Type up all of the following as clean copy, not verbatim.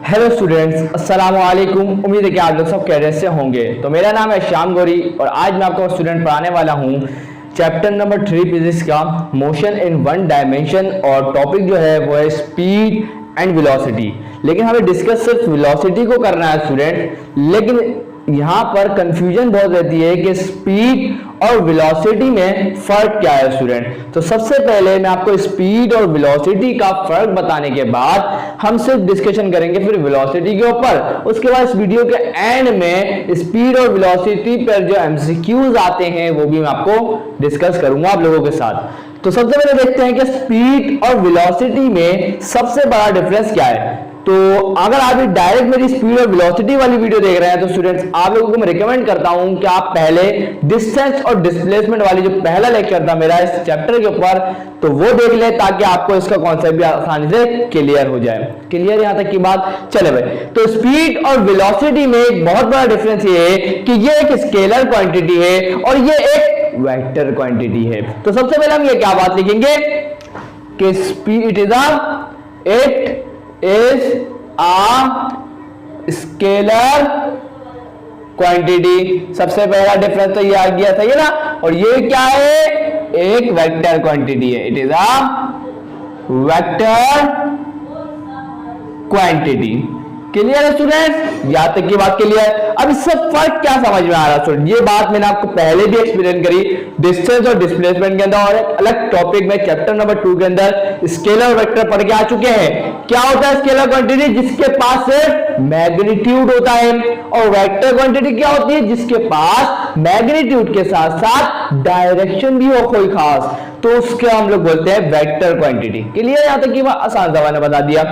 Hello students, अस्सलाम वालेकुम। उम्मीद है कि आप लोग सब खैरियत से होंगे। तो मेरा नाम है श्याम गौरी और आज मैं आपको स्टूडेंट पढ़ाने वाला हूँ चैप्टर नंबर 3 फिजिक्स का मोशन इन वन डायमेंशन। और टॉपिक जो है वो है स्पीड एंड वेलोसिटी। लेकिन हमें डिस्कस सिर्फ वेलोसिटी को करना है स्टूडेंट, लेकिन यहाँ पर कंफ्यूजन बहुत रहती है कि स्पीड और वेलोसिटी में फर्क क्या है स्टूडेंट। तो सबसे पहले मैं आपको स्पीड और वेलोसिटी का फर्क बताने के बाद हम सिर्फ डिस्कशन करेंगे फिर वेलोसिटी के ऊपर। उसके बाद इस वीडियो के एंड में स्पीड और वेलोसिटी पर जो एमसीक्यूज आते हैं वो भी मैं आपको डिस्कस करूंगा आप लोगों के साथ। तो सबसे पहले देखते हैं कि स्पीड और वेलोसिटी में सबसे बड़ा डिफरेंस क्या है। तो अगर आप डायरेक्ट मेरी स्पीड और वेलोसिटी वाली वीडियो देख रहे हैं तो स्टूडेंट्स आप लोगों को मैं रिकमेंड करता हूं कि आप पहले डिस्टेंस और डिस्प्लेसमेंट वाली जो पहला लेक्चर था मेरा इस चैप्टर के ऊपर तो वो देख ले, ताकि आपको इसका कॉन्सेप्ट भी आसानी से क्लियर हो जाए। क्लियर यहां तक की बात? चले भाई, तो स्पीड और वेलोसिटी में एक बहुत बड़ा डिफरेंस ये है कि ये एक स्केलर क्वांटिटी है और ये एक वेक्टर क्वांटिटी है। तो सबसे पहले हम ये क्या बात लिखेंगे कि speed it is a scalar quantity। सबसे पहला डिफरेंस तो ये आ गया, सही है ना। और ये क्या है? एक वेक्टर क्वांटिटी है। It is a vector quantity. Clear है स्टूडेंट्स? यहां तक की बात क्लियर। अब इससे फर्क क्या समझ में आ रहा है स्टूडेंट? ये बात मैंने आपको पहले भी एक्सप्लेन करी डिस्टेंस और डिस्प्लेसमेंट के अंदर, और एक अलग टॉपिक में चैप्टर नंबर 2 के अंदर स्केलर और वेक्टर पढ़ के आ चुके हैं। क्या होता है स्केलर क्वांटिटी? जिसके पास सिर्फ मैग्नीट्यूड होता है। और वेक्टर क्वांटिटी क्या होती है? जिसके पास मैग्नीट्यूड के साथ साथ डायरेक्शन भी हो कोई खास, तो उसके हम लोग बोलते हैं वेक्टर क्वांटिटी। क्लियर? यहां तक की बात आसान सा मैंने बता दिया।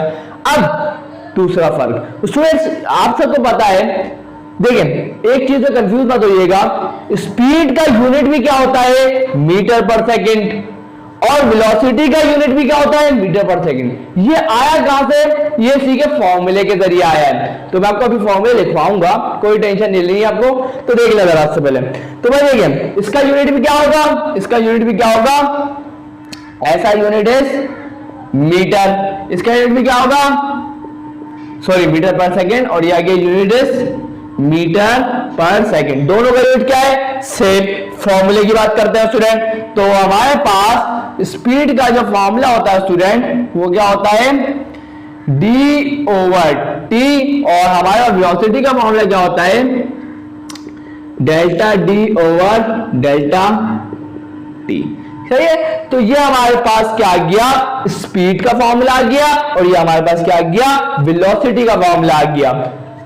अब दूसरा फर्क स्टूडेंट्स आप सबको पता है, देखिए एक चीज से कंफ्यूज मत होइएगा, स्पीड का यूनिट भी क्या होता है? मीटर पर सेकंड। और वेलोसिटी का यूनिट भी क्या होता है? मीटर पर सेकंड। ये आया कहां से? ये इसी के फॉर्मूले के जरिए आया है। तो मैं आपको अभी फॉर्मूले लिखवाऊंगा, कोई टेंशन नहीं लेनी आपको। तो देख ले जरा से पहले, तो भाई देखिए इसका यूनिट भी क्या होगा? इसका यूनिट भी क्या होगा? ऐसा यूनिट इज मीटर। इसका यूनिट भी क्या होगा? Sorry, metre per second. और ये आगे unit is metre per second. दोनों का यूनिट क्या है? सेम। फॉर्मूले की बात करते हैं स्टूडेंट, तो हमारे पास स्पीड का जो फॉर्मूला होता है स्टूडेंट वो क्या होता है? d over T. और हमारा वेलोसिटी का फॉर्मूला क्या होता है? Delta d over delta T. सही है। तो ये हमारे पास क्या आ गया? स्पीड का फॉर्मूला आ गया। और ये हमारे पास क्या आ गया? वेलोसिटी का फॉर्मूला आ गया।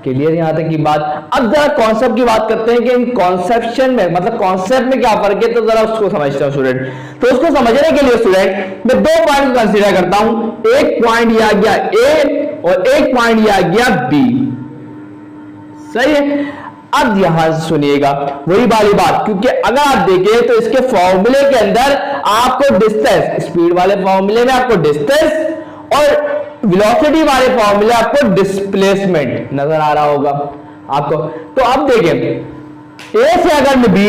क्लियर यहां तक की बात? अब जरा कॉन्सेप्ट की बात करते हैं कि इन कॉन्सेप्शन में, मतलब कॉन्सेप्ट में क्या फर्क है, तो जरा उसको समझते हैं स्टूडेंट। तो उसको समझने के लिए स्टूडेंट मैं दो पॉइंट कंसीडर करता हूं। एक पॉइंट ये आ गया ए और एक पॉइंट ये आ गया बी। सही है। अब यहां से सुनिएगा वही वाली बात, क्योंकि अगर आप देखें तो इसके फॉर्मूले के अंदर आपको डिस्टेंस, स्पीड वाले फॉर्मूले में आपको डिस्टेंस और वेलोसिटी वाले फॉर्मूले आपको डिस्प्लेसमेंट नजर आ रहा होगा आपको। तो अब देखें ए से अगर मैं बी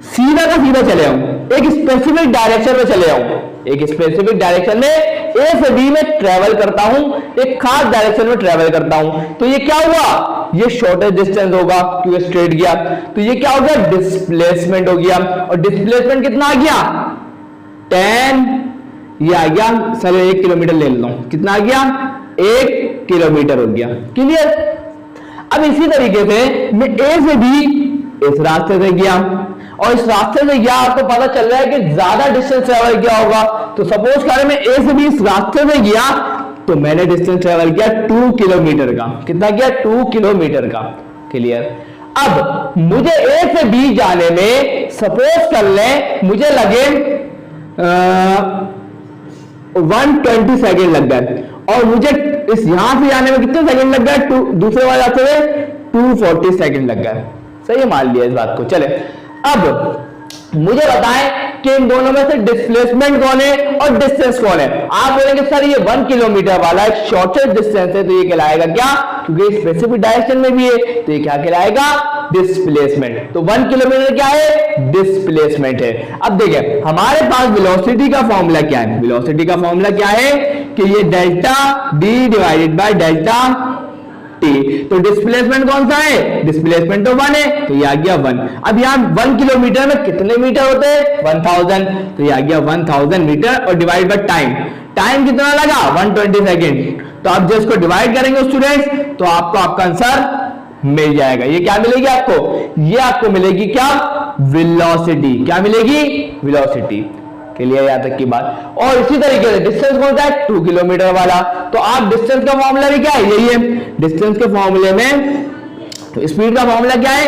सीधा का सीधा चले आऊं, एक स्पेसिफिक डायरेक्शन में चले आऊं, एक स्पेसिफिक डायरेक्शन में ए से बी में ट्रेवल करता हूं, एक खास डायरेक्शन में ट्रेवल करता हूं, तो ये क्या हुआ? ये शॉर्टेस्ट डिस्टेंस होगा क्योंकि स्ट्रेट गया। तो ये क्या हो गया? डिस्प्लेसमेंट हो गया। और डिस्प्लेसमेंट कितना आ गया? 10। ये आ गया, चलो 1 किलोमीटर ले लेता हूं। कितना आ गया? 1 किलोमीटर हो गया। क्लियर? अब इसी तरीके से मैं ए से बी इस रास्ते से गया और इस रास्ते से गया, आपको पता चल रहा है कि ज्यादा डिस्टेंस ट्रेवल किया होगा। तो सपोज करें मैं ए से बी इस रास्ते से गया तो मैंने डिस्टेंस ट्रेवल किया 2 किलोमीटर का। कितना किया? 2 किलोमीटर का। क्लियर? अब मुझे ए से बी जाने में सपोज कर ले मुझे लगे 120 सेकेंड लग गए, और मुझे इस यहां से जाने में कितने सेकंड लग गए? दूसरे वाले रास्ते में 240 सेकंड लग गए। सही है, मान लिया इस बात को। चले अब मुझे बताएं कि इन दोनों में से डिस्प्लेसमेंट कौन है और डिस्टेंस कौन है। आप बोलेंगे सर ये 1 किलोमीटर वाला एक शॉर्टेस्ट डिस्टेंस है, तो ये कहलाएगा क्या? क्योंकि स्पेसिफिक डायरेक्शन में भी है, तो ये क्या कहलाएगा? डिस्प्लेसमेंट। तो 1 किलोमीटर क्या है? डिस्प्लेसमेंट है। अब देखिए हमारे पास वेलोसिटी का फॉर्मूला क्या है? वेलोसिटी का फॉर्मूला क्या है कि ये delta D divided by delta T. तो डिस्प्लेसमेंट कौन सा है, डिस्प्लेसमेंट तो 1 है, तो ये आ गया 1। अब यहाँ 1 किलोमीटर में कितने मीटर होते हैं, 1000, तो ये आ गया 1000 मीटर और डिवाइड बाय टाइम, टाइम कितना लगा 120 सेकेंड। तो आप जब इसको डिवाइड करेंगे स्टूडेंट्स तो आपको आपका आंसर मिल जाएगा। ये क्या मिलेगी आपको, ये आपको मिलेगी क्या, वेलोसिटी। क्या मिलेगी, वेलोसिटी। क्लियर, यहां तक की बात। और इसी तरीके से डिस्टेंस कौन सा है, 2 किलोमीटर वाला। तो आप डिस्टेंस का फॉर्मूला भी क्या है, यही है। डिस्टेंस के फॉर्मूले में तो स्पीड का फॉर्मूला क्या है,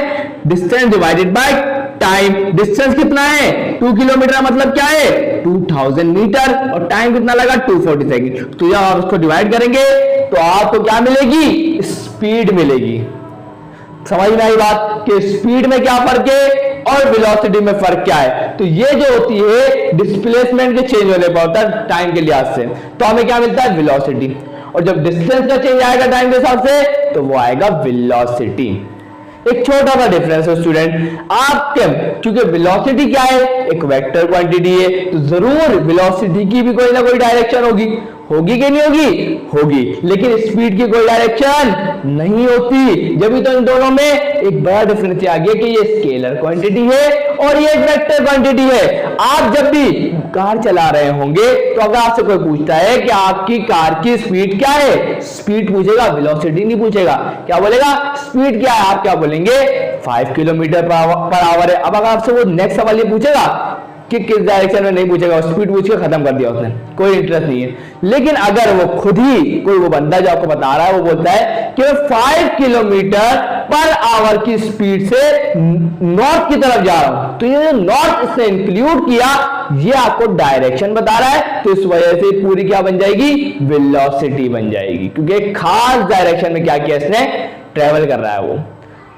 distance divided by time. Distance कितना है 2 किलोमीटर, मतलब क्या है 2000 मीटर, और टाइम कितना लगा 240 सेकेंड। तो जब आप उसको डिवाइड करेंगे तो आपको क्या मिलेगी, स्पीड मिलेगी। समझ में आई बात कि स्पीड में क्या फर्क है और वेलोसिटी में फर्क क्या है। तो ये जो होती है डिस्प्लेसमेंट के चेंज होने पर होता है टाइम के लिहाज से, तो हमें क्या मिलता है, वेलोसिटी। और जब डिस्टेंस का चेंज आएगा टाइम के हिसाब से तो वो आएगा वेलोसिटी। एक छोटा सा डिफरेंस है स्टूडेंट, आपके क्योंकि वेलोसिटी क्या है, एक वेक्टर क्वांटिटी है, तो जरूर वेलोसिटी की भी कोई ना कोई डायरेक्शन होगी, होगी कि नहीं होगी, होगी। लेकिन स्पीड की कोई डायरेक्शन नहीं होती। जब भी तो इन दोनों में एक बड़ा डिफरेंस आ गया कि ये स्केलर क्वांटिटी है और ये एक वेक्टर क्वांटिटी है। आप जब भी कार चला रहे होंगे तो अगर आपसे कोई पूछता है कि आपकी कार की स्पीड क्या है, स्पीड पूछेगा, वेलोसिटी नहीं पूछेगा। क्या बोलेगा, स्पीड क्या है, आप क्या बोलेंगे 5 किलोमीटर पर आवर है। अब अगर आपसे वो नेक्स्ट सवाल ये पूछेगा कि किस डायरेक्शन में, नहीं पूछेगा, स्पीड पूछ के खत्म कर दिया उसने, कोई इंटरेस्ट नहीं है। लेकिन अगर वो खुद ही कोई वो बंदा जो आपको बता रहा है वो बोलता है कि 5 किलोमीटर पर आवर की स्पीड से नॉर्थ की तरफ जा रहा हूं, तो ये जो नॉर्थ इसने इंक्लूड किया ये आपको डायरेक्शन बता रहा है, तो इस वजह से पूरी क्या बन जाएगी, वेलोसिटी बन जाएगी, क्योंकि एक खास डायरेक्शन में क्या किया इसने, ट्रेवल कर रहा है वो।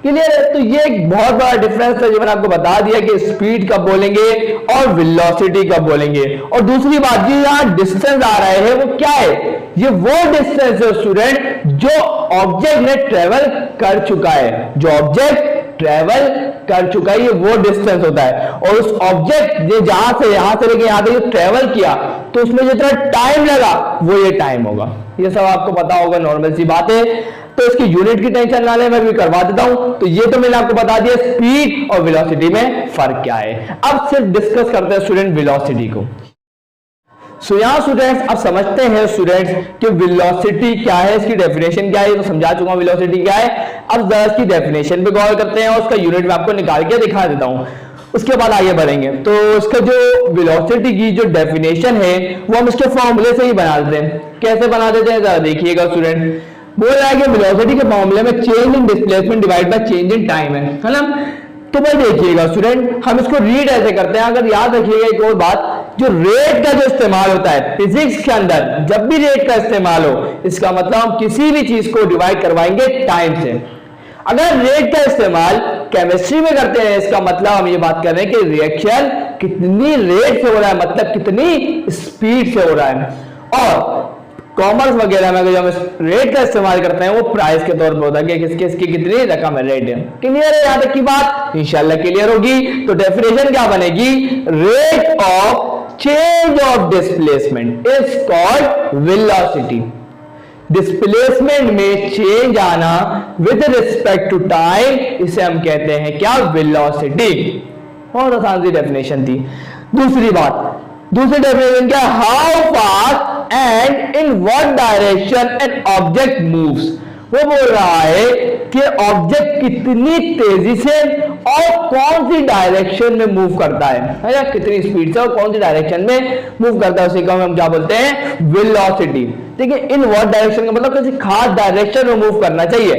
क्लियर है। तो ये एक बहुत बड़ा डिफरेंस है जो मैंने आपको बता दिया कि स्पीड कब बोलेंगे और वेलोसिटी कब बोलेंगे। और दूसरी बात, ये यहाँ डिस्टेंस आ रहे हैं वो क्या है, ये वो डिस्टेंस है स्टूडेंट जो ऑब्जेक्ट ने ट्रेवल कर चुका है, जो ऑब्जेक्ट ट्रेवल कर चुका है, ये वो डिस्टेंस होता है। और उस ऑब्जेक्ट ने जहां से यहां से लेके यहां तक ट्रेवल किया तो उसमें जितना टाइम लगा वो ये टाइम होगा। ये सब आपको पता होगा, नॉर्मल सी बात है। तो इसकी यूनिट की टेंशन ना ले, मैं भी करवा देता हूं। तो ये तो मैंने आपको बता दिया स्पीड और वेलोसिटी में फर्क क्या है। अब सिर्फ डिस्कस करते हैं स्टूडेंट वेलोसिटी को। सो यहां स्टूडेंट्स अब समझते हैं स्टूडेंट्स कि वेलोसिटी क्या है, इसकी डेफिनेशन क्या है। तो समझा चुका हूं वेलोसिटी क्या है। अब जरा इसकी डेफिनेशन पे गौर करते हैं और उसका यूनिट में आपको निकाल के दिखा देता हूं, उसके बाद आगे बढ़ेंगे। तो इसका जो वेलोसिटी की जो डेफिनेशन है वो हम इसके फॉर्मूले से ही बना देते हैं। कैसे बना देते हैं जरा देखिएगा स्टूडेंट। बोल रहा है कि वेलोसिटी के फॉर्मूले में change in displacement divide by change in time है ना। तो भाई देखिएगा स्टूडेंट, हम इसको रीड ऐसे करते हैं। अगर याद रखिएगा एक और बात, जो रेट का जो इस्तेमाल होता है फिजिक्स के अंदर, जब भी रेट का इस्तेमाल हो, इसका मतलब हम किसी भी चीज को डिवाइड करवाएंगे टाइम से। अगर रेट का इस्तेमाल केमिस्ट्री में करते हैं, इसका मतलब हम ये बात कर रहे हैं कि रिएक्शन कितनी रेट से हो रहा है, मतलब कितनी स्पीड से हो रहा है। और कॉमर्स वगैरह में अगर हम रेट का इस्तेमाल करते हैं वो प्राइस के तौर पर होता है कि किसकी कितनी रकम है, रेट है। क्लियर है, यहां तक की बात इंशाल्लाह क्लियर होगी। तो डेफिनेशन क्या बनेगी, rate of change of displacement is called velocity. Displacement में चेंज आना विद रिस्पेक्ट टू टाइम, इसे हम कहते हैं क्या, वेलोसिटी। बहुत आसान सी डेफिनेशन थी। दूसरी डेफिनेशन क्या, how fast and in what direction an object moves. वो बोल रहा है कि ऑब्जेक्ट कितनी तेजी से और कौन सी डायरेक्शन में मूव करता है या कितनी स्पीड से और कौन सी डायरेक्शन में मूव करता है, उसी को हम क्या बोलते हैं, वेलोसिटी। ठीक है, इन व्हाट डायरेक्शन का मतलब किसी खास डायरेक्शन में मूव करना चाहिए,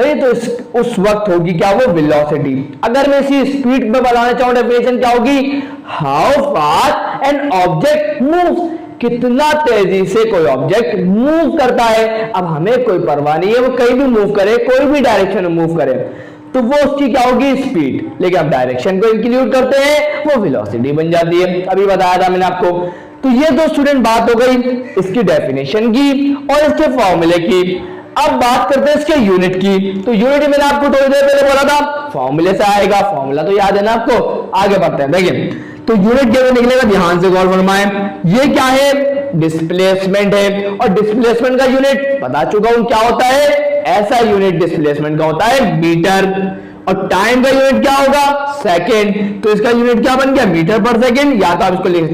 सही। तो उस वक्त होगी क्या, वो वेलोसिटी। अगर मैं इसी स्पीड में बताना चाहूं, डेफिनेशन क्या होगी, how fast an object moves, कितना तेजी से कोई ऑब्जेक्ट मूव करता है। अब हमें कोई परवाह नहीं है वो कहीं भी मूव करे, कोई भी डायरेक्शन में मूव करे, तो वो उसकी क्या होगी, स्पीड। लेकिन अब डायरेक्शन को इंक्लूड करते हैं वो वेलोसिटी बन जाती है। अभी बताया था मैंने आपको। तो ये तो स्टूडेंट बात हो गई इसकी डेफिनेशन की और इसके फॉर्मूले की। अब बात करते हैं इसके यूनिट की। तो यूनिट मैंने आपको थोड़ी देर पहले बोला था फॉर्मूले से आएगा, फॉर्मूला तो याद है ना आपको। आगे बढ़ते हैं, देखिए तो यूनिट कैसे निकलेगा, ध्यान से गौर फरमाएं। ये क्या है, डिस्प्लेसमेंट है, और डिस्प्लेसमेंट का यूनिट बता चुका हूं क्या होता है, ऐसा यूनिट डिस्प्लेसमेंट का होता है मीटर, और टाइम का यूनिट क्या होगा, सेकंड। तो इसका यूनिट क्या बन गया, मीटर पर सेकंड, या तो आप इसको लिख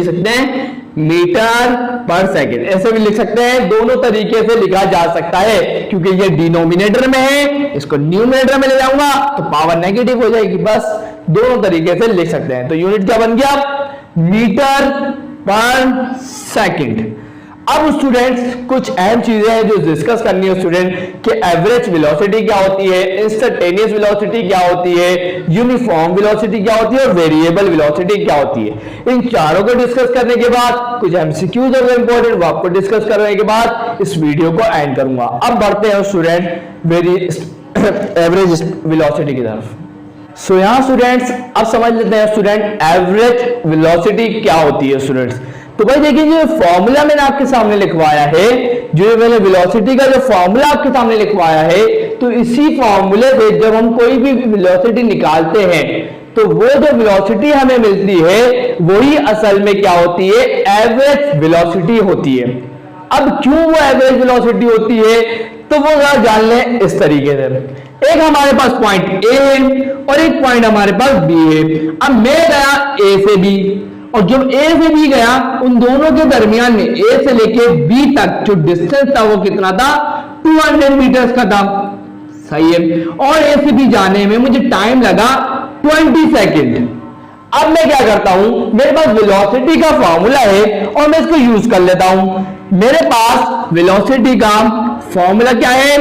सकते हैं मीटर पर सेकंड, ऐसे भी लिख सकते हैं। दोनों तरीके से लिखा जा सकता है, क्योंकि ये डिनोमिनेटर में है, इसको न्यूमरेटर में ले जाऊंगा तो पावर नेगेटिव हो जाएगी। बस दोनों तरीके से लिख सकते हैं। तो यूनिट क्या बन गया, मीटर पर सेकंड। अब स्टूडेंट्स कुछ अहम चीजें हैं जो डिस्कस करनी है स्टूडेंट, कि एवरेज वेलोसिटी क्या होती है, इंस्टेंटेनियस वेलोसिटी क्या होती है, यूनिफॉर्म वेलोसिटी क्या होती है, और वेरिएबल वेलोसिटी क्या होती है। इन चारों को डिस्कस करने के बाद कुछ एमसीक्यूज और इंपॉर्टेंट वो आपको डिस्कस करने के बाद इस वीडियो को एंड करूंगा। अब बढ़ते हैं स्टूडेंट एवरेज वेलोसिटी की तरफ। सो यहां स्टूडेंट्स अब समझ लेते हैं स्टूडेंट एवरेज वेलोसिटी क्या होती है स्टूडेंट्स। तो भाई देखिए, जो फॉर्मूला मैंने आपके सामने लिखवाया है, जो मैंने वेलोसिटी का जो फॉर्मूला आपके सामने लिखवाया है, तो इसी फॉर्मूले से जब हम कोई भी वेलोसिटी निकालते हैं तो वो जो वेलोसिटी हमें मिलती है वही असल में क्या होती है, एवरेज वेलोसिटी होती है। अब क्यों वो एवरेज वेलोसिटी होती है, तो वो जरा जान लें इस तरीके से। एक हमारे पास पॉइंट ए है और एक पॉइंट हमारे पास बी है। अब मैं गया ए से बी, और जब ए से बी गया, उन दोनों के दरमियान में ए से लेके बी तक जो डिस्टेंस था वो कितना था, 200 मीटर्स का था, सही है। और ए से बी जाने में मुझे टाइम लगा 20 सेकेंड। अब मैं क्या करता हूं, मेरे पास वेलोसिटी का फॉर्मूला है और मैं इसको यूज कर लेता हूं। मेरे पास वेलोसिटी का फॉर्मूला क्या है,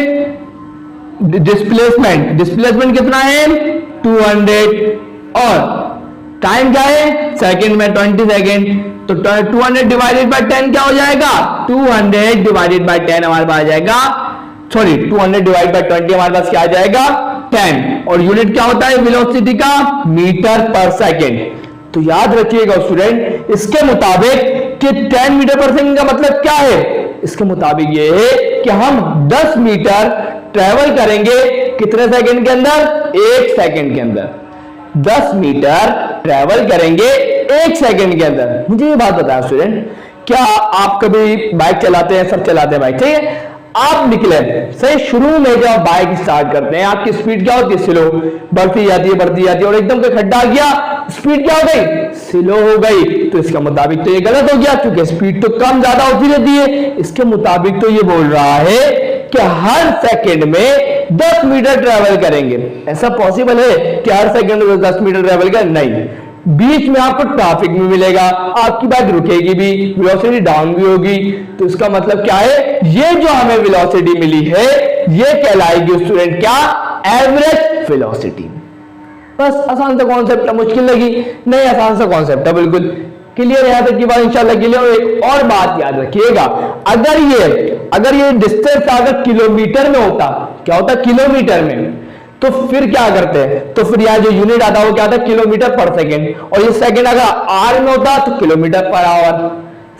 डिस्प्लेसमेंट कितना है 200, और टाइम क्या है सेकंड में 20 सेकंड। तो 200 डिवाइडेड बाय 10 क्या हो जाएगा, 200 डिवाइडेड बाय 10 हमारे पास आ जाएगा, सॉरी 200 डिवाइड बाय 20 हमारे पास क्या आ जाएगा 10, और यूनिट क्या होता है वेलोसिटी का, मीटर पर सेकंड। तो याद रखिएगा स्टूडेंट, इसके मुताबिक कि 10 मीटर पर सेकंड का मतलब क्या है, इसके मुताबिक ये है कि हम 10 मीटर ट्रेवल करेंगे कितने सेकंड के अंदर, 1 सेकंड के अंदर। 10 मीटर ट्रेवल करेंगे 1 सेकंड के अंदर। मुझे ये बात बताया स्टूडेंट, क्या आप कभी बाइक चलाते हैं, सब चलाते हैं बाइक, ठीक है। आप निकले सही, शुरू में जब बाइक स्टार्ट करते हैं आपकी स्पीड क्या होती है, स्लो, बढ़ती जाती है, और एकदम कोई खड्डा आ गया, स्पीड क्या हो गई, स्लो हो गई। तो इसका मुताबिक तो ये गलत हो गया, क्योंकि स्पीड तो कम ज्यादा होती रहती है। इसके मुताबिक तो ये बोल रहा है कि हर सेकंड में 10 मीटर ट्रेवल करेंगे। ऐसा पॉसिबल है कि हर सेकंड में 10 मीटर ट्रेवल करें, नहीं। बीच में आपको ट्रैफिक भी मिलेगा, आपकी बाइक रुकेगी भी, वेलोसिटी डाउन भी होगी। तो इसका मतलब क्या है, ये जो हमें वेलोसिटी मिली है ये कहलाएगी स्टूडेंट क्या, एवरेज वेलोसिटी। बस आसान सा कॉन्सेप्ट है, मुश्किल लगी नहीं, आसान सा कॉन्सेप्ट है, बिल्कुल क्लियर। यहां तक की बात इंशाल्लाह क्लियर। एक और बात याद रखिएगा, अगर ये डिस्टेंस अगर किलोमीटर में होता, क्या होता किलोमीटर में, तो फिर क्या करते हैं, तो फिर यहाँ जो यूनिट आता है वो क्या आता है, किलोमीटर पर सेकेंड, और ये सेकेंड अगर आर में होता तो किलोमीटर पर आवर,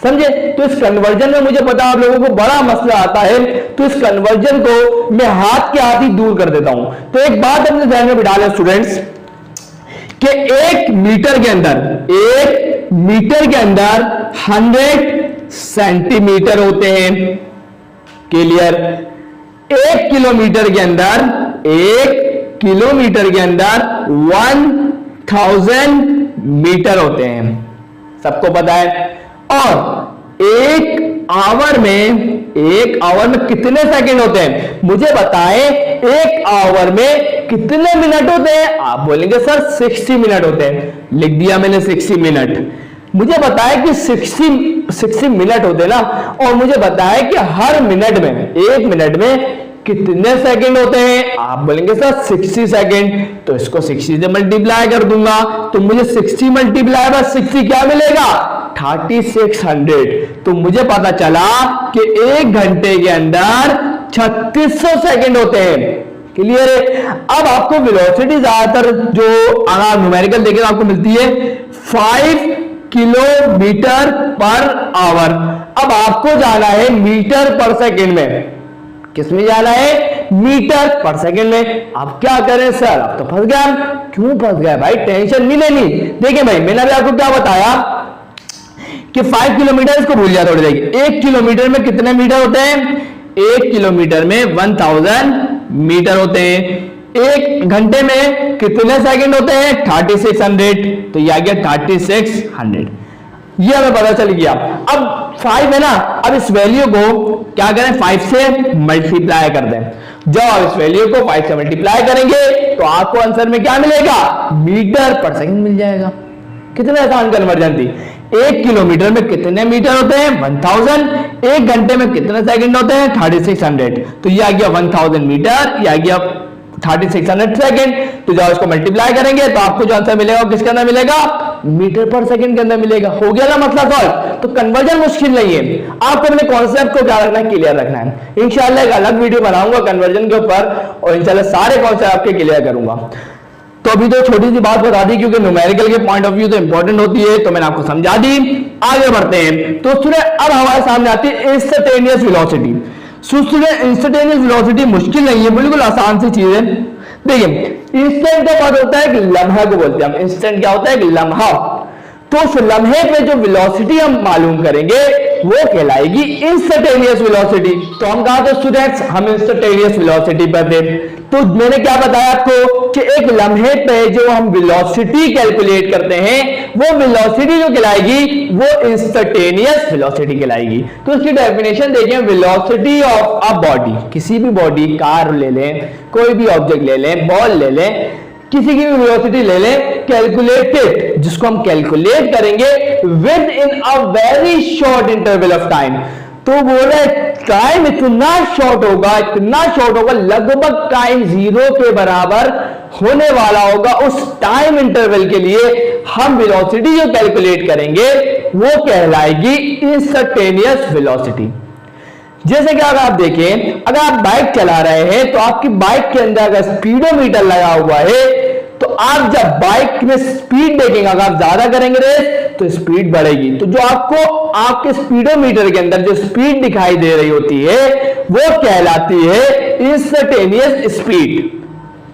समझे। तो इस कन्वर्जन में मुझे पता आप लोगों को बड़ा मसला आता है, तो इस कन्वर्जन को मैं हाथ के हाथ ही दूर कर देता हूं। तो एक बात अपने ध्यान में बिठा लें स्टूडेंट्स, कि 1 मीटर के अंदर 100 सेंटीमीटर होते हैं, क्लियर। 1 किलोमीटर के अंदर 1000 मीटर होते हैं, सबको पता है। और एक आवर में कितने सेकंड होते हैं, मुझे बताएं। 1 आवर में कितने मिनट होते हैं, आप बोलेंगे सर 60 मिनट होते हैं, लिख दिया मैंने 60 मिनट। मुझे बताया कि 60 मिनट होते ना, और मुझे बताया कि हर मिनट में 1 मिनट में कितने सेकंड होते हैं, आप बोलेंगे सर 60 सेकंड। तो इसको 60 से मल्टीप्लाई कर दूंगा, तो मुझे 60 मल्टीप्लाई बाय 60 क्या मिलेगा, 3600। तो मुझे पता चला कि 1 घंटे के अंदर 3600 सेकंड होते हैं, क्लियर है। अब आपको वेलोसिटी ज्यादातर जो अगर न्यूमेरिकल देखें आपको मिलती है 5 किलोमीटर पर आवर। अब आपको जाना है मीटर पर सेकंड में, किसमें जाना है, मीटर पर सेकंड में। आप क्या करें सर, आप तो फंस गया। क्यों फंस गया भाई, टेंशन नहीं लेनी। देखिए भाई, मैंने अभी आपको क्या बताया कि 5 किलोमीटर, इसको भूल जाए थोड़ी देर। 1 किलोमीटर में कितने मीटर होते हैं, 1 किलोमीटर में 1000 मीटर होते हैं। 1 घंटे में कितने सेकंड होते हैं? 3600। तो ये आ गया 3600, ये हमें पता चल गया। अब 5 है ना, अब इस वैल्यू को क्या करें? 5 से मल्टीप्लाई कर दें। जब आप इस वैल्यू को 5 से मल्टीप्लाई करेंगे तो आपको आंसर में क्या मिलेगा? मीटर पर सेकंड मिल जाएगा। कितने आसान कन्वर्जन थी। 1 किलोमीटर में कितने मीटर होते हैं? 1000। 1 घंटे में कितने सेकंड होते हैं? 3600। तो ये आ गया 1000 मीटर, ये आ गया 3600 सेकंड। तो जब इसको मल्टीप्लाई करेंगे तो आपको जो आंसर मिलेगा किसके अंदर मिलेगा? मीटर पर सेकंड के अंदर मिलेगा। हो गया ना मसला सॉल्व। तो कन्वर्जन मुश्किल नहीं है, आपको अपने कॉन्सेप्ट को क्या रखना है? क्लियर रखना है। इंशाल्लाह एक अलग वीडियो बनाऊंगा कन्वर्जन के ऊपर और इंशाल्लाह सारे कॉन्सेप्ट आपके क्लियर करूंगा। तो अभी तो छोटी सी बात बता दी क्योंकि न्यूमेरिकल के पॉइंट ऑफ व्यू तो इंपॉर्टेंट होती है, तो मैंने आपको समझा दी। आगे बढ़ते हैं। तो स्टूडेंट अब हमारे सामने आती है instantaneous velocity. Student instantaneous velocity मुश्किल नहीं है, बिल्कुल आसान सी चीज है। देखिए इंस्टेंट का बात होता है कि लम्हा को बोलते हैं हम। इंस्टेंट क्या होता है? कि लम्हा। तो उस लम्हे पे जो वेलोसिटी हम मालूम करेंगे वो कहलाएगी इंस्टेंटेनियस वेलोसिटी। तो हम कहा थे स्टूडेंट्स हम इंस्टेंटेनियस वेलोसिटी पर थे। तो मैंने क्या बताया आपको कि एक लम्हे पे जो हम वेलोसिटी कैलकुलेट करते हैं वो वेलोसिटी जो कहलाएगी वो इंस्टेंटेनियस वेलोसिटी कहलाएगी। तो इसकी डेफिनेशन देखें, वेलोसिटी ऑफ अ बॉडी, किसी भी बॉडी, कार ले लें, कोई भी ऑब्जेक्ट ले लें, बॉल ले लें, किसी की भी वेलोसिटी ले लें, कैलकुलेटेड, जिसको हम कैलकुलेट करेंगे with in a very short interval of time. तो बोल रहे टाइम इतना शॉर्ट होगा, लगभग टाइम 0 के बराबर होने वाला होगा। उस टाइम इंटरवल के लिए हम वेलोसिटी जो कैलकुलेट करेंगे वो कहलाएगी इंस्टेंटेनियस वेलोसिटी। जैसे कि अगर आप देखें, अगर आप बाइक चला रहे हैं तो आपकी बाइक के अंदर अगर स्पीडोमीटर लगा हुआ है तो आप जब बाइक में स्पीड देखेंगे, अगर आप ज्यादा करेंगे रेस तो स्पीड बढ़ेगी। तो जो आपको आपके स्पीडोमीटर के अंदर जो स्पीड दिखाई दे रही होती है वो कहलाती है इंस्टेंटेनियस स्पीड।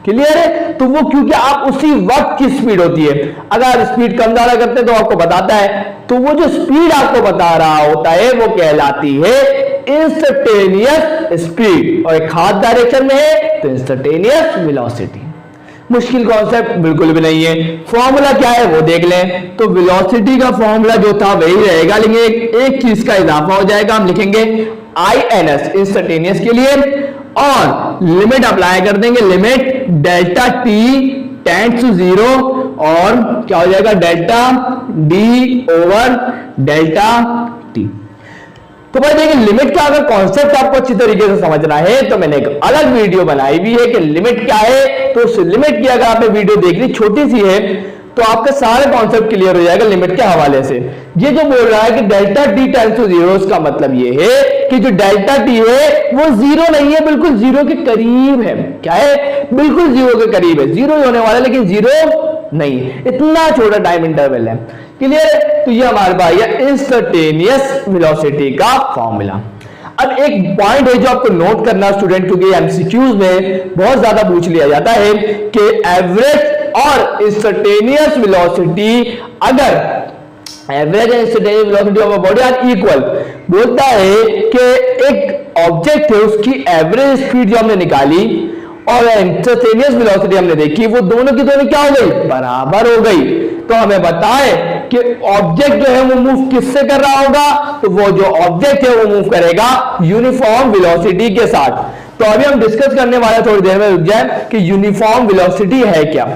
क्लियर है? तो वो क्योंकि आप उसी वक्त की स्पीड होती है। अगर आप स्पीड कम ज्यादा करते हैं तो आपको बताता है, तो वो जो स्पीड आपको बता रहा होता है वो कहलाती है इंस्टेंटेनियस स्पीड। और एक हाथ डायरेक्शन में है तो इंस्टेंटेनियस वेलोसिटी। मुश्किल कॉन्सेप्ट बिल्कुल भी नहीं है। फॉर्मूला क्या है वो देख लें। तो वेलोसिटी का फॉर्मूला जो था वही रहेगा, लेकिन एक चीज का इजाफा हो जाएगा। हम लिखेंगे INS इंस्टेंटेनियस के लिए और लिमिट अप्लाई कर देंगे, limit delta T tends to 0 और क्या हो जाएगा? Delta D over delta T. तो भाई देखिए लिमिट का अगर कॉन्सेप्ट आपको अच्छी तरीके से समझना है तो मैंने एक अलग वीडियो बनाई हुई है कि लिमिट क्या है। तो उस लिमिट की अगर आपने वीडियो देख ली, छोटी सी है, तो आपका सारे कॉन्सेप्ट क्लियर हो जाएगा लिमिट के हवाले से। ये जो बोल रहा है कि डेल्टा टी टेंड्स टू 0, उसका मतलब ये है कि जो डेल्टा टी है वो 0 नहीं है, बिल्कुल 0 के करीब है। क्या है? बिल्कुल 0 के करीब है। 0 होने वाला है लेकिन 0 नहीं है, इतना छोटा टाइम इंटरवल है। क्लियर? तो ये हमारे पास है इंस्टेंटेनियस वेलोसिटी का फॉर्मूला। अब एक पॉइंट है जो आपको नोट करना स्टूडेंट, क्योंकि एमसीक्यूज में बहुत ज्यादा पूछ लिया जाता है कि एवरेज और इंस्टेंटेनियस वेलोसिटी, अगर average and instantaneous velocity of a body are equal, बोलता है कि एक ऑब्जेक्ट है उसकी एवरेज स्पीड जो हमने निकाली और इंस्टेंटेनियस वेलोसिटी हमने देखी, वो दोनों की दोनों क्या हो गई? बराबर हो गई। तो हमें बताए कि ऑब्जेक्ट जो है वो मूव किससे कर रहा होगा? तो वो जो ऑब्जेक्ट है वो मूव करेगा यूनिफॉर्म वेलोसिटी के साथ। तो अभी हम डिस्कस करने वाले, थोड़ी देर में रुक जाए कि यूनिफॉर्म वेलोसिटी है क्या।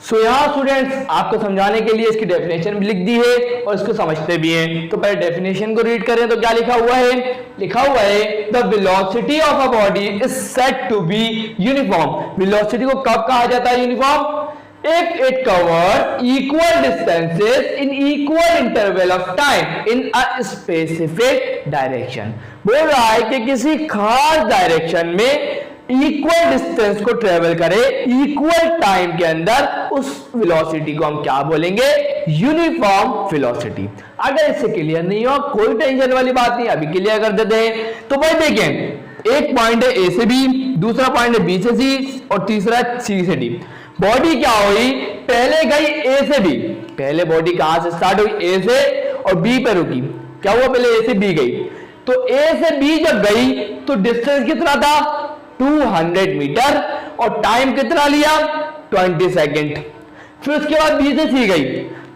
सो यहाँ स्टूडेंट्स आपको समझाने के लिए इसकी डेफिनेशन भी लिख दी है और इसको समझते भी हैं। तो पहले डेफिनेशन को रीड करें तो क्या लिखा हुआ है? लिखा हुआ है the velocity of a body is said to be uniform. Velocity को कब कहा जाता है uniform? if it covers equal distances in equal interval of time in a specific direction। बोल रहा है कि किसी खास डायरेक्शन में इक्वल डिस्टेंस को ट्रेवल करे इक्वल टाइम के अंदर, उस वेलोसिटी को हम क्या बोलेंगे? Uniform velocity. अगर इससे क्लियर नहीं हो कोई टेंशन वाली बात नहीं, अभी क्लियर कर देते हैं। तो भाई देखें, एक पॉइंट है ए से बी, दूसरा पॉइंट है बी से सी और तीसरा सी से डी। बॉडी क्या हुई? पहले गई ए से बी, पहले बॉडी कहां से स्टार्ट हुई? ए से, और बी पे रुकी। क्या हुआ? पहले ए से बी गई, तो ए से बी जब गई तो डिस्टेंस कितना था 200 मीटर और टाइम कितना लिया 20 सेकेंड। फिर उसके बाद बी से सी गई,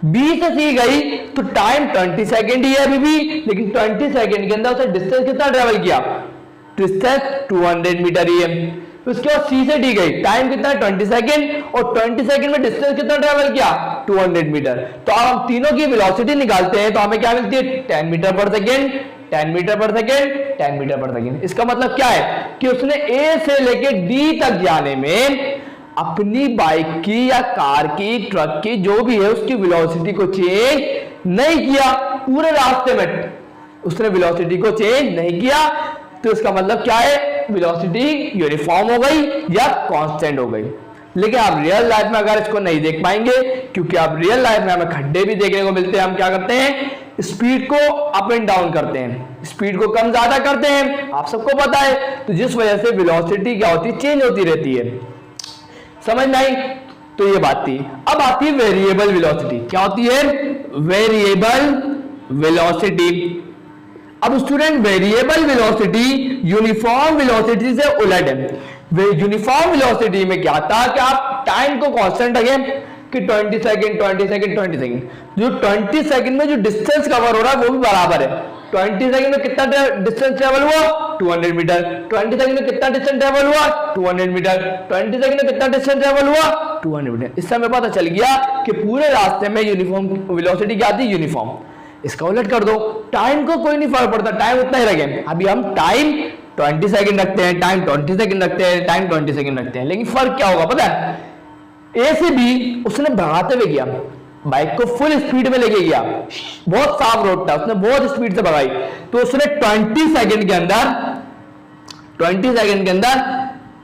बी से सी गई तो टाइम 20 सेकेंड ही है अभी भी, लेकिन 20 सेकेंड के अंदर उसे डिस्टेंस कितना ट्रेवल किया, डिस्टेंस 200 मीटर ही है। उसके बाद सी से डी गई, टाइम कितना 20 सेकेंड और 20 सेकेंड में डिस्टेंस कितना ट्रेवल किया 200 मीटर। तो अब हम तीनों की वेलोसिटी निकालते हैं तो हमें क्या मिलती है 10 metre per second, 10 metre per second, 10 metre per second. इसका मतलब क्या है कि उसने ए से लेके डी तक जाने में अपनी बाइक की या कार की, ट्रक की, जो भी है उसकी वेलोसिटी को चेंज नहीं किया, पूरे रास्ते में उसने वेलोसिटी को चेंज नहीं किया। तो इसका मतलब क्या है, वेलोसिटी यूनिफॉर्म हो गई या कांस्टेंट हो गई। लेकिन आप रियल लाइफ में अगर इसको नहीं देख पाएंगे, क्योंकि आप रियल लाइफ में हमें खड्डे भी देखने को मिलते हैं, हम क्या करते हैं स्पीड को अप एंड डाउन करते हैं, स्पीड को कम ज्यादा करते हैं, आप सबको पता है। तो जिस वजह से वेलोसिटी क्या होती है, चेंज होती रहती है। समझ में आई? तो ये बात थी। अब आती है वेरिएबल वेलोसिटी। क्या होती है वेरिएबल वेलोसिटी? अब student variable velocity uniform velocity से उलट है। यूनिफॉर्म वेलोसिटी में क्या था कि आप टाइम को कांस्टेंट रखें कि 20 सेकंड 20 सेकंड 20 सेकंड, जो 20 सेकंड में जो डिस्टेंस कवर हो रहा है वो भी बराबर है। 20 सेकंड में कितना डिस्टेंस ट्रेवल हुआ 200 मीटर, 20 सेकंड में कितना डिस्टेंस ट्रेवल हुआ 200 मीटर, 20 सेकंड में कितना डिस्टेंस ट्रेवल हुआ 200 मीटर। इससे हमें पता चल गया कि पूरे रास्ते में यूनिफॉर्म वेलोसिटी क्या थी, यूनिफॉर्म। इसका उलट कर दो, टाइम को कोई नहीं फर्क पड़ता, टाइम उतना ही रखें। अभी हम टाइम 20 सेकंड रखते हैं, टाइम 20 सेकंड रखते हैं, टाइम 20 सेकंड रखते हैं, लेकिन फर्क क्या होगा पता है, ए से बी उसने भगाते हुए गया, बाइक को फुल स्पीड में लेके गया, बहुत साफ रोड था, उसने बहुत स्पीड से भगाई, तो उसने 20 सेकंड के अंदर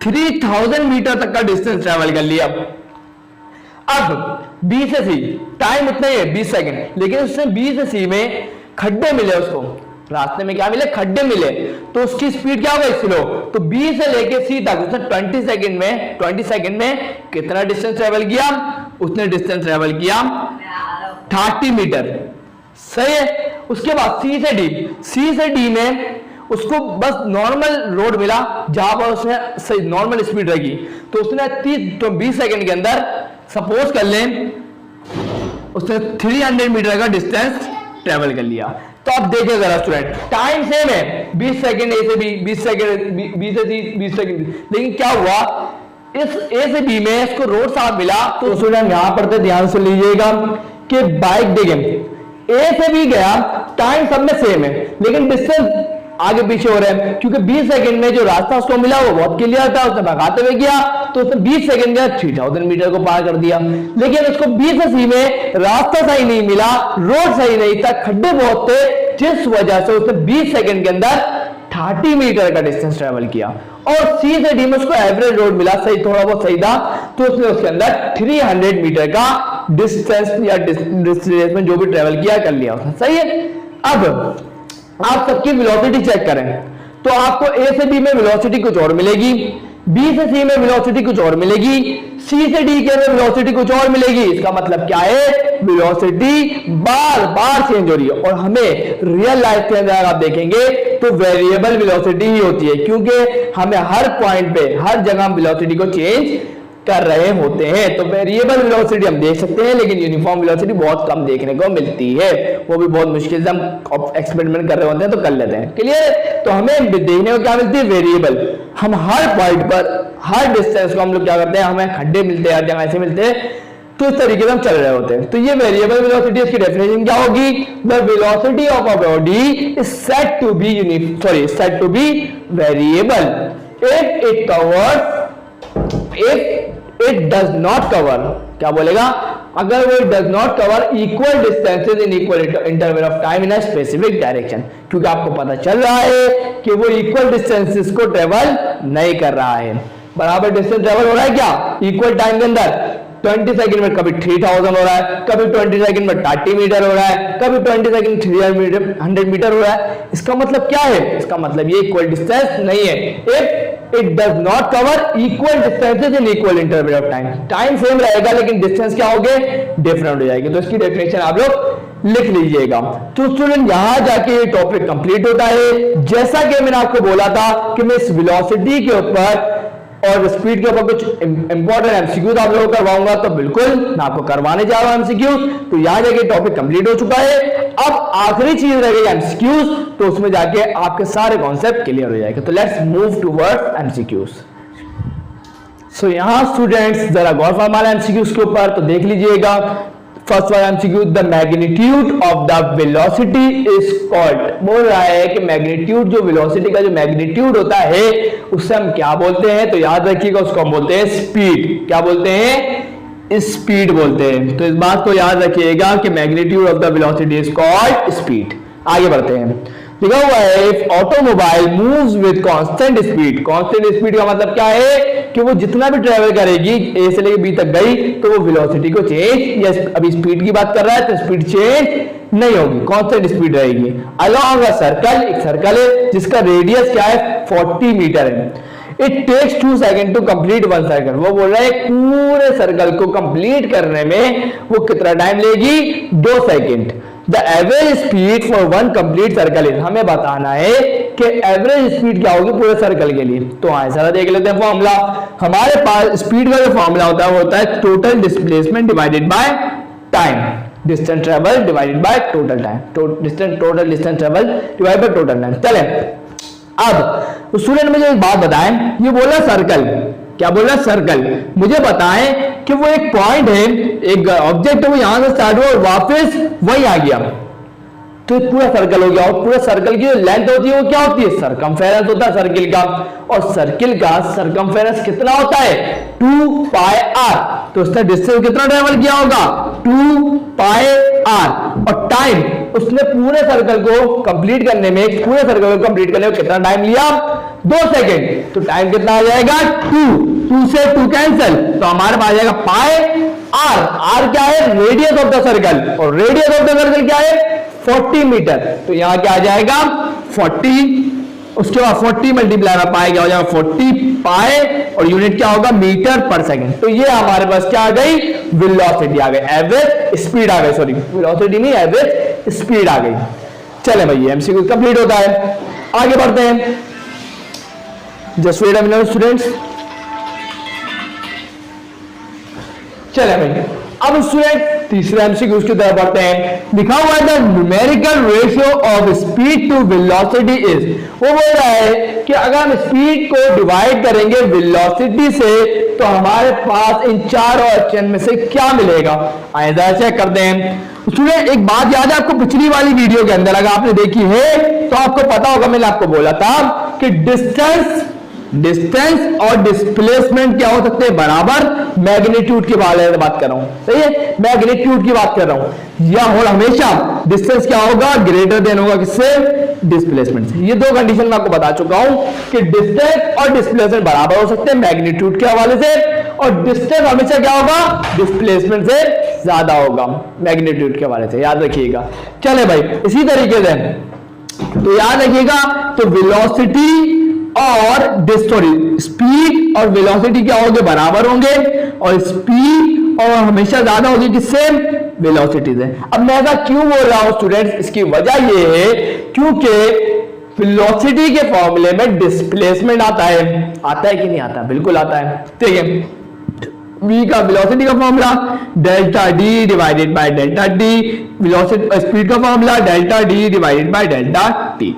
3000 मीटर तक का डिस्टेंस ट्रेवल कर लिया। अब बी से सी टाइम इतना ही है 20 सेकंड, लेकिन उसने बी से सी में खड्डे मिले, उसको रास्ते में क्या मिले, खड्डे मिले, तो उसकी स्पीड क्या हो गई स्लो। तो बी से लेके सी तक उसने 20 सेकंड में कितना डिस्टेंस ट्रेवल किया, उसने डिस्टेंस ट्रेवल किया 30 मीटर। सही है। उसके बाद सी से डी में उसको बस नॉर्मल रोड मिला जहां पर उसने सही नॉर्मल स्पीड रखी, तो उसने 20 सेकंड के अंदर सपोज कर लें उसने 300 मीटर का डिस्टेंस ट्रेवल कर लिया। तो आप देखिए जरा स्टूडेंट, टाइम सेम है 20 सेकंड ए से बी, 20 सेकंड बी से सी, 20 सेकंड, लेकिन क्या हुआ इस ए से बी में इसको रोड साफ मिला। तो स्टूडेंट यहां पर ध्यान से लीजिएगा कि बाइक देखें ए से बी गया, टाइम सब में सेम है, लेकिन डिस्टेंस आगे पीछे हो रहे हैं, क्योंकि 20 सेकंड में जो रास्ता उसको मिला वो बहुत क्लियर था, उसने भगाते हुए गया, तो उसने 20 सेकंड में 3000 मीटर को पार कर दिया। लेकिन उसको बी से सी में रास्ता सही नहीं मिला, रोड सही नहीं था, खड्डे बहुत थे, जिस वजह से उसने 20 सेकंड के अंदर 30 मीटर का डिस्टेंस ट्रेवल किया। और सी से डी में उसको एवरेज रोड मिला, सही थोड़ा बहुत सही था, तो उसने उसके अंदर 300 मीटर का डिस्टेंस या डिस्टेंस जो भी ट्रेवल किया कर लिया उसने। सही है। अब आप सबकी वेलोसिटी चेक करें तो आपको ए से बी में वेलोसिटी कुछ और मिलेगी, बी से सी में वेलोसिटी कुछ और मिलेगी, सी से डी के में वेलोसिटी कुछ और मिलेगी। इसका मतलब क्या है, वेलोसिटी बार बार चेंज हो रही है। और हमें रियल लाइफ के अंदर आप देखेंगे तो वेरिएबल वेलोसिटी ही होती है, क्योंकि हमें हर पॉइंट पे हर जगह हम वेलोसिटी को चेंज कर रहे होते हैं। तो वेरिएबल वेलोसिटी हम देख सकते हैं, लेकिन यूनिफॉर्म वेलोसिटी बहुत कम देखने को मिलती है, वो भी बहुत मुश्किल से हम एक्सपेरिमेंट कर रहे होते हैं तो कर लेते हैं। क्लियर। तो हमें देखने को क्या मिलती है, वेरिएबल। हम हर पॉइंट पर हर डिस्टेंस को हम लोग क्या करते हैं, हमें खड्डे मिलते हैं, हर जगह ऐसे मिलते हैं, तो इस तरीके से हम चल रहे होते हैं। तो ये वेरिएबल वेलोसिटी, इसकी डेफिनेशन क्या होगी, the velocity of a body is said to be variable if it does not cover, क्या बोलेगा, अगर वो does not cover equal distances in equal interval of time in a specific direction, क्योंकि आपको पता चल रहा है कि वो इक्वल डिस्टेंसेस को ट्रेवल नहीं कर रहा है, बराबर डिस्टेंस ट्रेवल हो रहा है क्या इक्वल टाइम के अंदर। 20 सेकंड में कभी 3000 हो रहा है, कभी 20 सेकंड में 30 मीटर हो रहा है, कभी 20 सेकंड 300 मीटर हो रहा है। इसका मतलब क्या है, इसका मतलब ये इक्वल डिस्टेंस नहीं है। If it does not cover equal distances in equal interval of time, time same रहेगा लेकिन डिस्टेंस क्या हो गए, डिफरेंट हो जाएगी। तो इसकी डेफिनेशन आप लोग लिख लीजिएगा। तो स्टूडेंट यहां जाके ये टॉपिक कंप्लीट होता है। जैसा कि मैंने आपको बोला था कि मैं इस वेलोसिटी के ऊपर और स्पीड के ऊपर कुछ इंपॉर्टेंट एमसीक्यूज आप लोगों को करवाऊंगा, तो बिल्कुल मैं आपको करवाने जा रहा हूं एमसीक्यूज। तो यहां जाके टॉपिक कंप्लीट हो चुका है। अब आखिरी चीज रह गई एमसीक्यूज, तो उसमें जाके आपके सारे कॉन्सेप्ट क्लियर हो जाएंगे। तो लेट्स मूव टुवर्ड्स एमसीक्यूज। सो यहां स्टूडेंट्स जरा गौर फरमाना एमसीक्यूज के ऊपर, तो देख लीजिएगा। फर्स्ट वाला MCQ, the magnitude of the velocity is called. बोल रहा है कि मैग्नीट्यूड, जो वेलोसिटी का जो मैग्नीट्यूड होता है उससे हम क्या बोलते हैं, तो याद रखिएगा उसको हम बोलते हैं स्पीड। क्या बोलते हैं? स्पीड बोलते हैं। तो इस बात को याद रखिएगा कि magnitude of the velocity is called speed. आगे बढ़ते हैं। लिखा हुआ है if automobile moves with constant speed. Constant speed का मतलब क्या है कि वो जितना भी ट्रेवल करेगी ए से लेकर बी तक गई तो वो वेलोसिटी को चेंज, या अभी स्पीड की बात कर रहा है तो स्पीड चेंज नहीं होगी, कांस्टेंट स्पीड रहेगी। अलोंग अ सर्कल, एक सर्कल है जिसका रेडियस क्या है 40 मीटर है। It takes 2 second to complete one circle. वो बोल रहा है पूरे सर्कल को कंप्लीट करने में वो कितना टाइम लेगी? 2 second. The average speed for one complete circle is, हमें बताना है कि एवरेज स्पीड क्या होगी पूरे सर्कल के लिए। तो ऐसा देख लेते हैं फॉर्मूला। हमारे पास स्पीड का जो फॉर्मूला होता है वो होता है total displacement divided by time, distance travel divided by total time, total distance travel divided by total time. चले अब स्टूडेंट मुझे एक बात बताएं, ये बोला सर्कल, क्या बोल रहा है? सर्कल। मुझे बताएं कि वो एक पॉइंट है, एक ऑब्जेक्ट है, वो यहां से स्टार्ट हुआ और वापस वही आ गया, तो पूरा सर्कल हो गया। और पूरा सर्कल की जो लेंथ होती है वो क्या होती है? सरकमफेरेंस होता है सर्किल का। और सर्किल का सरकमफेरेंस कितना होता है? 2 पाई आर। तो उसने डिस्टेंस कितना ट्रेवल किया होगा? 2 पाई आर। और टाइम उसने पूरे सर्कल को कंप्लीट करने में, पूरे सर्कल को कंप्लीट करने में कितना टाइम लिया? 2 सेकेंड। तो टाइम कितना आ जाएगा? 2 से 2 कैंसिल, तो हमारे पास आ जाएगा पाई आर। आर क्या है? Radius of the circle. और रेडियस ऑफ द सर्कल क्या है? 40 मीटर। तो यहां क्या आ जाएगा? 40, उसके बाद 40 मल्टीप्लाई में पाई क्या हो जाएगा? 40 पाई, और यूनिट क्या होगा? मीटर पर सेकंड। तो ये हमारे पास क्या आ गई? वेलोसिटी आ गई, एवरेज स्पीड आ गई, सॉरी वेलोसिटी नहीं, एवरेज स्पीड आ गई। चले भाई एमसीक्यू कंप्लीट होता है। आगे बढ़ते हैं। Just wait a minute students. चले भाई अब स्टूडेंट तीसरे एमसीक्यू की तरफ बढ़ते हैं। लिखा हुआ है the numerical ratio of speed to velocity is. वो बोल रहा है कि अगर हम स्पीड को डिवाइड करेंगे वेलोसिटी से तो हमारे पास इन चारों ऑप्शन में से क्या मिलेगा? आइए जरा चेक करते हैं। स्टूडेंट एक बात याद है आपको, पिछली वाली वीडियो के अंदर अगर आपने देखी है तो आपको पता होगा, मैंने आपको बोला था कि डिस्टेंस और डिस्प्लेसमेंट क्या हो सकते हैं? बराबर। मैग्नीट्यूड के बारे में बात कर रहा हूं, सही है, मैग्नीट्यूड की बात कर रहा हूं। या और हमेशा डिस्टेंस क्या होगा? ग्रेटर देन होगा किससे? डिस्प्लेसमेंट से। ये 2 कंडीशन मैं आपको बता चुका हूं कि डिस्टेंस और डिस्प्लेसमेंट बराबर हो सकते हैं मैग्नीट्यूड के हवाले से, और डिस्टेंस हमेशा क्या होगा? डिस्प्लेसमेंट से ज्यादा होगा मैग्नीट्यूड के हवाले से, याद रखिएगा। चले भाई इसी तरीके से तो याद रखिएगा, तो वेलोसिटी और स्पीड और वेलोसिटी क्या होंगे? बराबर होंगे, और स्पीड और हमेशा ज्यादा होगी किससे? वेलोसिटी से। अब मैं ऐसा क्यों बोल रहा हूं स्टूडेंट्स? इसकी वजह ये है क्योंकि वेलोसिटी के फॉर्मूले में डिस्प्लेसमेंट आता है कि नहीं आता? बिल्कुल आता है। ठीक है, v का वेलोसिटी का formula delta D divided by delta D, velocity speed का formula delta D divided by delta T.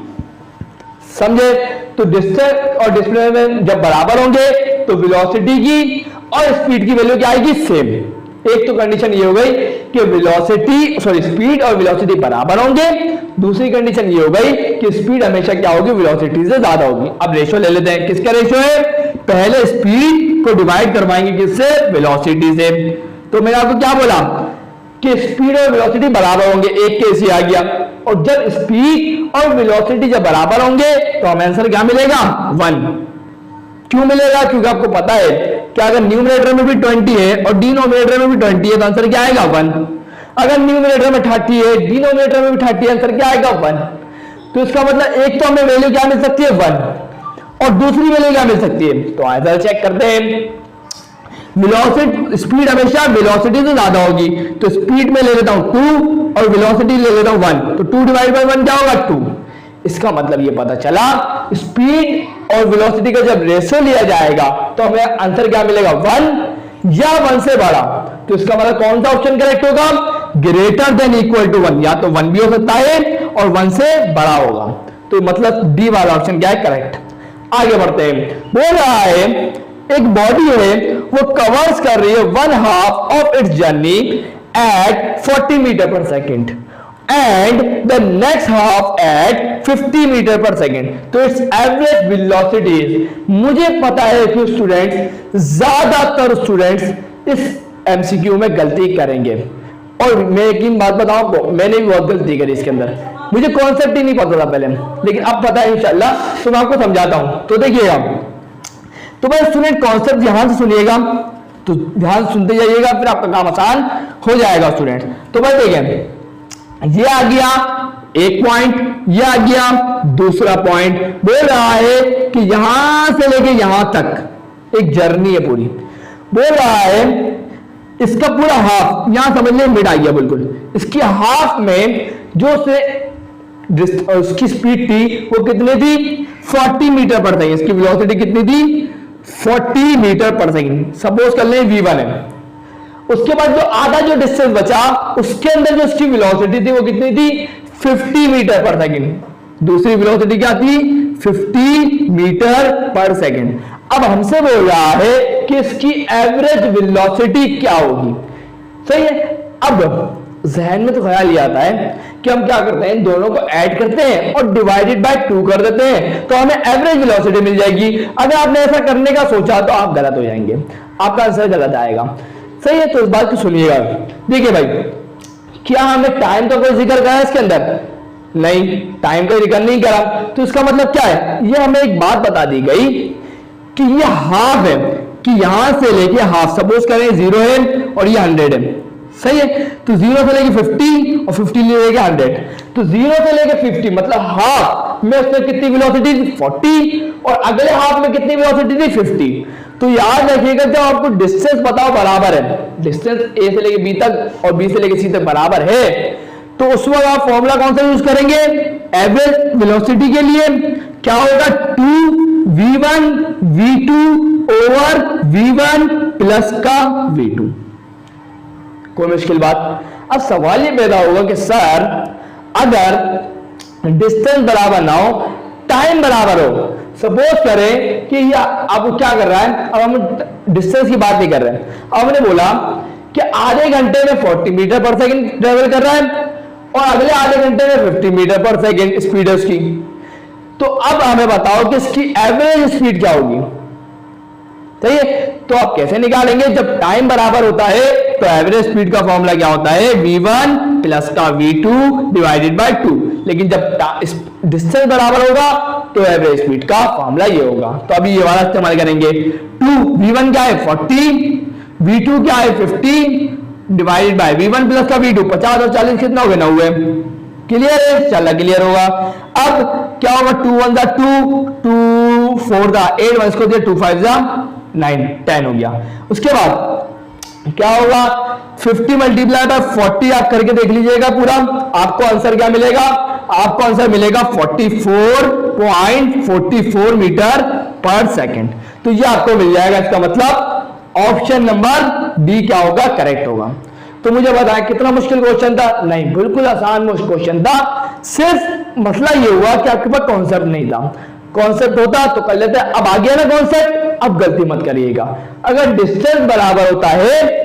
समझे? तो डिस्टेंस और डिस्प्लेसमेंट जब बराबर होंगे तो वेलोसिटी की और स्पीड की वैल्यू क्या आएगी? सेम। एक तो कंडीशन ये हो गई कि स्पीड और वेलोसिटी बराबर होंगे। दूसरी कंडीशन ये हो गई कि स्पीड हमेशा क्या होगी? वेलोसिटी से ज्यादा होगी। अब रेशियो ले लेते हैं। किसका रेशियो है? पहले स्पीड को डिवाइड करवाएंगे किससे? वेलोसिटी से। तो मैंने आपको क्या बोला कि स्पीड और वेलोसिटी बराबर होंगे, एक केस ही आ गया। और जब स्पीड और वेलोसिटी जब बराबर होंगे तो हमें आंसर क्या मिलेगा? 1। क्यों मिलेगा? क्योंकि आपको पता है कि अगर न्यूमरेटर में भी 20 है और डिनोमिनेटर में भी 20 है तो आंसर क्या आएगा? 1। अगर न्यूमरेटर में 30 है, डिनोमिनेटर में भी 30 है, आंसर क्या आएगा? 1। तो इसका मतलब एक तो हमें वैल्यू क्या मिल सकती है? 1, और दूसरी वैल्यू क्या मिल सकती है? तो आंसर चेक करते हैं। वेलोसिटी स्पीड हमेशा वेलोसिटी से ज्यादा होगी, तो स्पीड में ले लेता हूं 2 और वेलोसिटी ले लेता हूं 1, तो 2 डिवाइड बाय 1 क्या होगा 2। इसका मतलब ये पता चला स्पीड और वेलोसिटी का जब रेशियो लिया जाएगा तो हमें आंसर क्या मिलेगा 1 या 1 से बड़ा। तो इसका मतलब कौन सा ऑप्शन करेक्ट होगा, ग्रेटर देन इक्वल टू 1, या तो 1 भी हो सकता है और 1 से बड़ा होगा। तो मतलब डी वाला ऑप्शन क्या है करेक्ट। आगे बढ़ते हैं, बोल रहा है एक बॉडी है वो कवर्स कर रही है 1/2 of its journey at 40 metre per second and the next half at 50 metre per second, तो इट्स एवरेज वेलोसिटी। मुझे पता है कि स्टूडेंट्स, ज्यादातर स्टूडेंट्स इस एमसीक्यू में गलती करेंगे, और मैं एक बात बताऊं आपको, मैंने भी बहुत गलती करी इसके अंदर, मुझे कॉन्सेप्ट ही नहीं पता था पहले, लेकिन अब पता है इंशाल्लाह, तो मैं आपको समझाता हूं। तो देखिएगा, तो भाई स्टूडेंट कॉन्सेप्ट ध्यान से सुनिएगा, तो ध्यान सुनते जाइएगा, फिर आपका काम आसान हो जाएगा स्टूडेंट। तो भाई देखिए, ये आ गया एक पॉइंट, ये आ गया दूसरा पॉइंट। बोल रहा है कि यहां से लेके यहां तक एक जर्नी है पूरी। बोल रहा है इसका पूरा हाफ, यहां समझ ले मिड आ गया बिल्कुल, इसकी हाफ में जो से उसकी स्पीड थी वो कितनी थी 40 मीटर पर सेकेंड, इसकी वेलोसिटी कितनी थी 40 मीटर पर सेकेंड, सपोज कर ले v1 है। उसके बाद जो आधा जो डिस्टेंस बचा उसके अंदर जो उसकी वेलोसिटी थी वो कितनी थी 50 मीटर पर सेकेंड, दूसरी वेलोसिटी क्या थी 50 मीटर पर सेकेंड। अब हमसे बोल रहा है कि इसकी एवरेज वेलोसिटी क्या होगी, सही है। अब जहन में तो ख्याल ये आता है कि हम क्या करते हैं, इन दोनों को ऐड करते हैं और डिवाइडेड बाय 2 कर देते हैं, तो हमें एवरेज वेलोसिटी मिल जाएगी। अगर आपने ऐसा करने का सोचा तो आप गलत हो जाएंगे, आपका आंसर गलत आएगा, सही है। तो इस बात को सुनिएगा। देखिए भाई, क्या हमें टाइम का कोई जिक्र करा है इसके अंदर, नहीं, टाइम का जिक्र नहीं करा, तो इसका मतलब क्या है, ये हमें एक बात बता दी गई कि ये हाफ है, कि यहां से लेके हाफ, सपोज करें 0 है और ये 100 है, सही है। तो 0 से लेके 50 और 50 लेके 100, तो 0 से लेके 50 मतलब हाफ में उसमें कितनी वेलोसिटी थी 40 और अगले हाफ में कितनी वेलोसिटी थी 50। तो याद रखिएगा जब आपको डिस्टेंस बताओ बराबर है, डिस्टेंस ए से लेके बी तक और बी से लेके सी तक बराबर है, तो उस वक्त आप फॉर्मूला कौन सा यूज करेंगे, एवरेज वेलोसिटी के लिए क्या होगा 2v1 v2 over v1 plus का v2। कोई मुश्किल बात। अब सवाल ये पैदा होगा कि सर अगर डिस्टेंस बराबर ना हो, टाइम बराबर हो, सपोज करें कि ये आपको क्या कर रहा है, अब हम डिस्टेंस की बात नहीं कर रहे हैं, अब हमने बोला कि आधे घंटे में 40 मीटर पर सेकंड ट्रेवल कर रहा है और अगले आधे घंटे में 50 मीटर पर सेकंड स्पीड है उसकी, तो अब हमें बताओ कि इसकी एवरेज स्पीड क्या होगी, सही है। तो आप कैसे निकालेंगे, जब टाइम बराबर होता है तो एवरेज स्पीड का फॉर्मूला क्या होता है v1 प्लस का v2 डिवाइडेड बाय 2, लेकिन जब डिस्टेंस बराबर होगा तो एवरेज स्पीड का फॉर्मूला ये होगा। तो अभी ये वाला इस्तेमाल करेंगे, 2v1 क्या है 40, v2 क्या है 50 डिवाइडेड बाय v1 प्लस का v2, 50 और 40 कितना हो गया 90, क्लियर है, चला क्लियर होगा। अब क्या होगा 2 1 जा 2, 2 4 जा 8, 1 को दिया 2 5 जा 9, 10 हो गया। उसके बाद क्या होगा 50 मल्टीप्लाई बाय 40 आप करके देख लीजिएगा पूरा, आपको आंसर क्या मिलेगा, आपको आंसर मिलेगा 44.44 मीटर पर सेकंड। तो ये आपको मिल जाएगा, इसका मतलब ऑप्शन नंबर डी क्या होगा करेक्ट होगा। तो मुझे बताया कितना मुश्किल क्वेश्चन था, नहीं बिल्कुल आसान क्वेश्चन था, सिर्फ मसला ये हुआ कि आपके पास कॉन्सेप्ट नहीं था, कॉन्सेप्ट होता तो कर लेते। अब आ गया ना कॉन्सेप्ट, अब गलती मत करिएगा, अगर डिस्टेंस बराबर होता है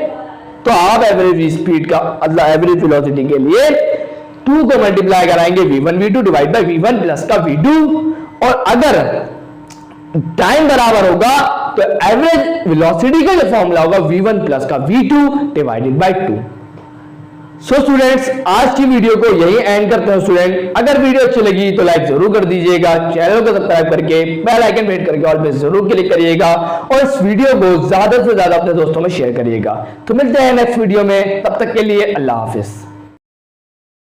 तो आप एवरेज स्पीड का मतलब एवरेज वेलोसिटी के लिए 2 को मल्टीप्लाई कराएंगे v1 v2 divide by v1 plus का v2, और अगर टाइम बराबर होगा तो एवरेज वेलोसिटी का जो फॉर्मूला होगा v1 प्लस का v2 divided by 2। So students, आज की वीडियो को यही एंड करते हैं स्टूडेंट। अगर वीडियो अच्छी लगी तो लाइक जरूर कर दीजिएगा, चैनल को सब्सक्राइब करके बेल आइकन हिट करके ऑल पे जरूर क्लिक करिएगा और इस वीडियो को ज्यादा से ज्यादा अपने दोस्तों में शेयर करिएगा। तो मिलते हैं नेक्स्ट वीडियो में, तब तक के लिए अल्लाह हाफिज।